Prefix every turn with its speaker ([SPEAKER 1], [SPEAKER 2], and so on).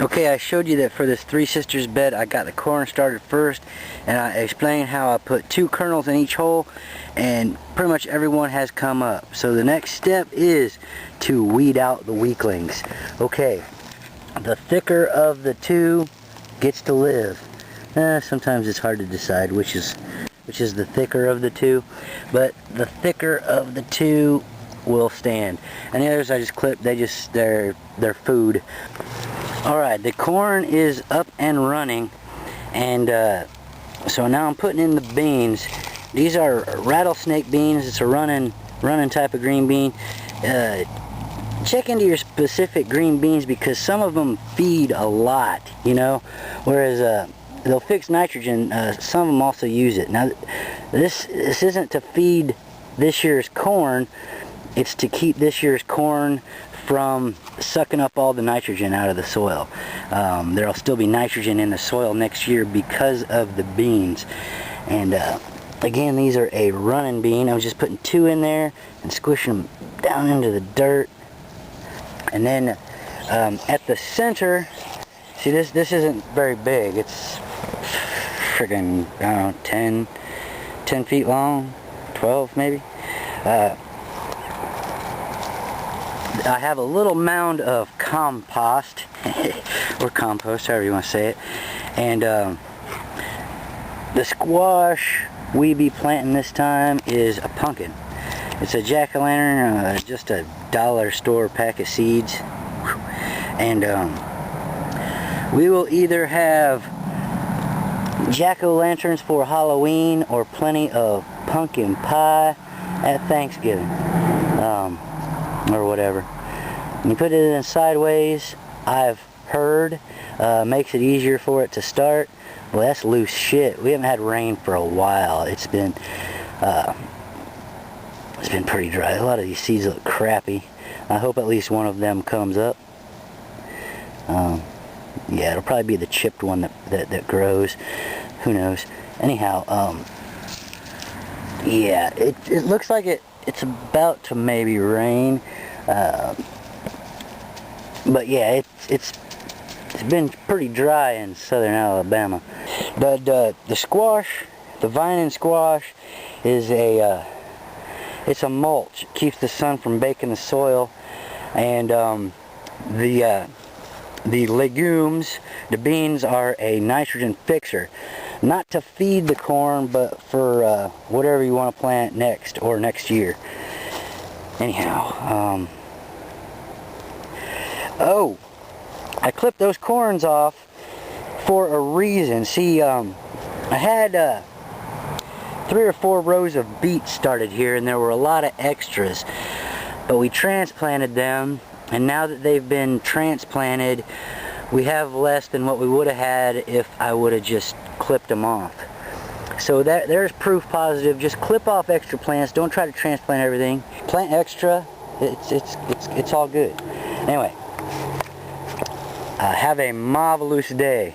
[SPEAKER 1] Okay, I showed you that for this Three Sisters bed I got the corn started first, and I explained how I put 2 kernels in each hole, and pretty much everyone has come up. So the next step is to weed out the weaklings. Okay, the thicker of the 2 gets to live. Sometimes it's hard to decide which is the thicker of the 2, but the thicker of the 2 will stand. And the others I just clipped, they're food. Alright, the corn is up and running, and so now I'm putting in the beans. These are rattlesnake beans. It's a running type of green bean. Check into your specific green beans because some of them feed a lot, you know, whereas they'll fix nitrogen. Some of them also use it. Now, this isn't to feed this year's corn. It's to keep this year's corn from sucking up all the nitrogen out of the soil. There'll still be nitrogen in the soil next year because of the beans. And again, these are a running bean. I was just putting 2 in there and squishing them down into the dirt. And then at the center, see, this isn't very big. It's friggin', I don't know, 10 feet long, 12 maybe. I have a little mound of compost, or compost, however you want to say it, and the squash we be planting this time is a pumpkin. It's a jack-o'-lantern, just a dollar store pack of seeds, and we will either have jack-o'-lanterns for Halloween or plenty of pumpkin pie at Thanksgiving, or whatever. You put it in sideways, I've heard, makes it easier for it to start. Well, that's loose shit. We haven't had rain for a while. It's been pretty dry. A lot of these seeds look crappy. I hope at least one of them comes up. Yeah, it'll probably be the chipped one that grows. Who knows? Anyhow, yeah, it looks like it's about to maybe rain. But yeah, it's been pretty dry in southern Alabama. But the squash, the vine and squash, is it's a mulch. It keeps the sun from baking the soil, and the legumes, the beans, are a nitrogen fixer. Not to feed the corn, but for whatever you want to plant next or next year. Anyhow, oh, I clipped those corns off for a reason. See, I had 3 or 4 rows of beets started here, and there were a lot of extras, but we transplanted them, and now that they've been transplanted, we have less than what we would have had if I would have just clipped them off. So there's proof positive. Just clip off extra plants. Don't try to transplant everything. Plant extra. It's all good. Anyway, have a marvelous day.